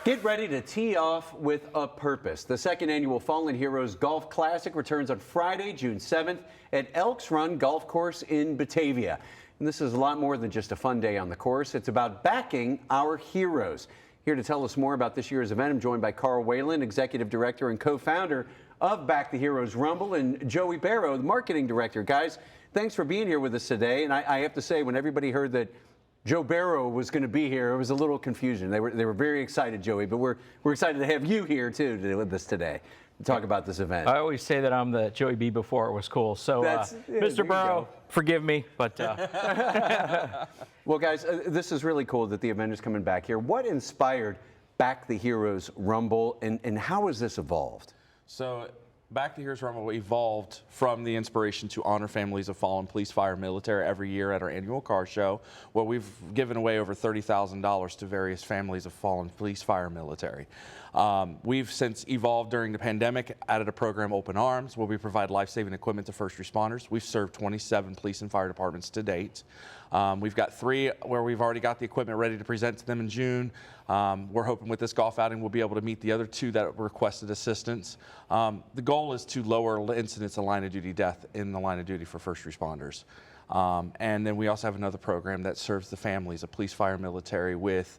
Get ready to tee off with a purpose. The second annual Fallen Heroes Golf Classic returns on Friday, June 7th at Elks Run Golf Course in Batavia. And this is a lot more than just a fun day on the course. It's about backing our heroes. Here to tell us more about this year's event, I'm joined by Carl Whalen, Executive Director and co-founder of Back the Heroes Rumble, and Joey Barrow, the Marketing Director. Guys, thanks for being here with us today. And I have to say, when everybody heard that Joe Barrow was going to be here, it was a little confusion. They were very excited, Joey, but we're excited to have you here too with us today to talk about this event. I always say that I'm the Joey B before it was cool. So, Mr. Barrow, forgive me, but well, guys, this is really cool that the event is coming back here. What inspired Back the Heroes Rumble, and how has this evolved? So, Back the Heroes Rumble evolved from the inspiration to honor families of fallen police, fire, military every year at our annual car show, where we've given away over $30,000 to various families of fallen police, fire, military. We've since evolved during the pandemic, added a program, Open Arms, where we provide life-saving equipment to first responders. We've served 27 police and fire departments to date. We've got 3 where we've already got the equipment ready to present to them in June. We're hoping with this golf outing we'll be able to meet the other 2 that requested assistance. The goal is to lower incidents of line of duty death in the line of duty for first responders. And then we also have another program that serves the families of police, fire, military with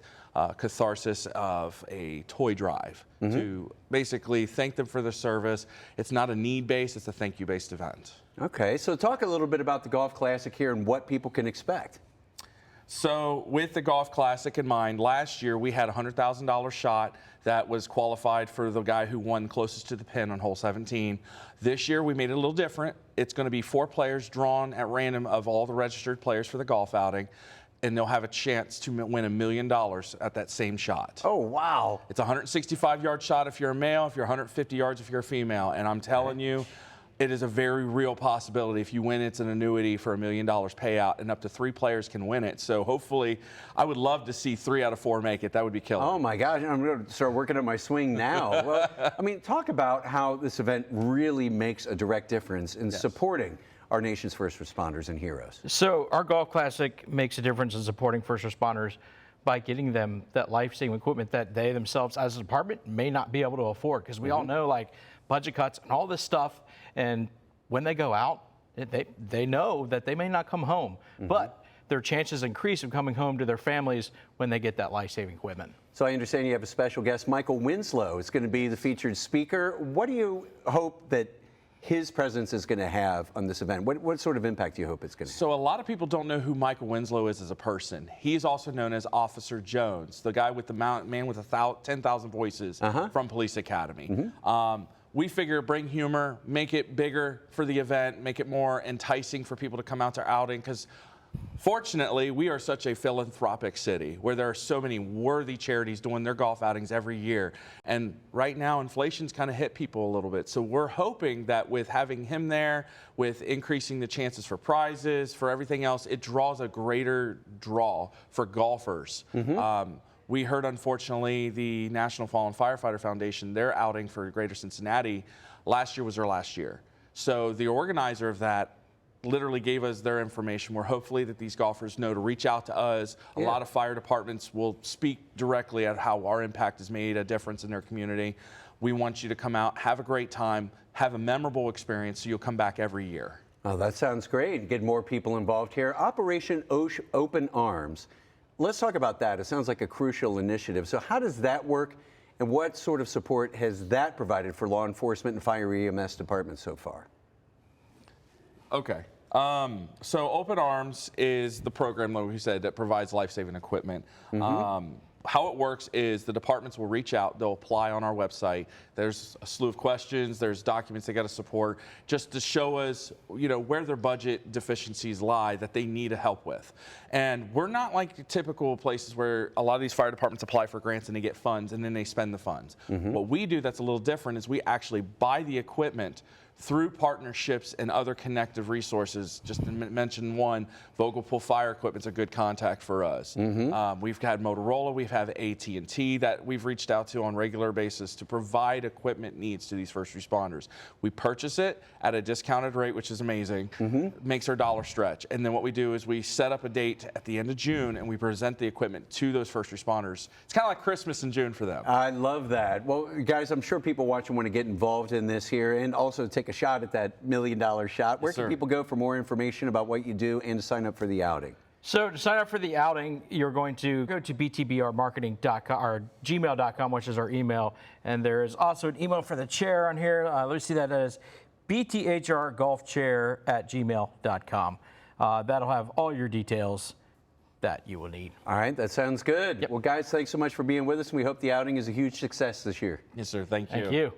catharsis of a toy drive to basically thank them for their service. It's not a need-based, it's a thank-you-based event. Okay, so talk a little bit about the Golf Classic here and what people can expect. So with the Golf Classic in mind, last year we had a $100,000 shot that was qualified for the guy who won closest to the pin on hole 17. This year we made it a little different. It's going to be 4 players drawn at random of all the registered players for the golf outing, and they'll have a chance to win $1 million at that same shot. Oh, wow. It's a 165-yard shot if you're a male, if you're 150 yards if you're a female, and I'm telling you, it is a very real possibility. If you win, it's an annuity for $1 million payout, and up to 3 players can win it. So hopefully, I would love to see 3 out of 4 make it. That would be killer. Oh my gosh, I'm going to start working on my swing now. Well, I mean, talk about how this event really makes a direct difference in supporting our nation's first responders and heroes. So our Golf Classic makes a difference in supporting first responders by getting them that life-saving equipment that they themselves as a department may not be able to afford, because we all know, like, budget cuts and all this stuff, and when they go out, they know that they may not come home, but their chances increase of coming home to their families when they get that life-saving equipment. So I understand you have a special guest, Michael Winslow, is going to be the featured speaker. What do you hope that his presence is going to have on this event? What sort of impact do you hope it's going to have? So a lot of people don't know who Michael Winslow is as a person. He's also known as Officer Jones, the guy with the man with 10,000 voices from Police Academy. We figure bring humor, make it bigger for the event, make it more enticing for people to come out to our outing, because fortunately, we are such a philanthropic city where there are so many worthy charities doing their golf outings every year. And right now, inflation's kind of hit people a little bit. So we're hoping that with having him there, with increasing the chances for prizes, for everything else, it draws a greater draw for golfers. We heard, unfortunately, the National Fallen Firefighter Foundation, their outing for Greater Cincinnati, last year was their last year. So the organizer of that literally gave us their information, where hopefully that these golfers know to reach out to us. A lot of fire departments will speak directly at how our impact has made a difference in their community. We want you to come out, have a great time, have a memorable experience, so you'll come back every year. Oh, that sounds great. Get more people involved here. Operation Open Arms. Let's talk about that. It sounds like a crucial initiative. So how does that work, and what sort of support has that provided for law enforcement and fire EMS departments so far? Okay. So Open Arms is the program, like we said, that provides life-saving equipment. How it works is the departments will reach out, they'll apply on our website. There's a slew of questions, there's documents they got to support, just to show us, you know, where their budget deficiencies lie that they need help with. And we're not like typical places where a lot of these fire departments apply for grants and they get funds and then they spend the funds. What we do that's a little different is we actually buy the equipment through partnerships and other connective resources. Just to mention one, Vogelpool Fire Equipment's a good contact for us. We've had Motorola, we've had AT&T that we've reached out to on a regular basis to provide equipment needs to these first responders. We purchase it at a discounted rate, which is amazing, makes our dollar stretch. And then what we do is we set up a date at the end of June and we present the equipment to those first responders. It's kind of like Christmas in June for them. I love that. Well, guys, I'm sure people watching want to get involved in this here and also take a shot at that $1 million shot. Where can people go for more information about what you do and to sign up for the outing? So to sign up for the outing, you're going to go to btbrmarketing.com or gmail.com, which is our email. And there is also an email for the chair on here. Let me see that as bthrgolfchair@gmail.com. That'll have all your details that you will need. All right, that sounds good. Well, guys, thanks so much for being with us, and we hope the outing is a huge success this year. Yes, sir. Thank you. Thank you.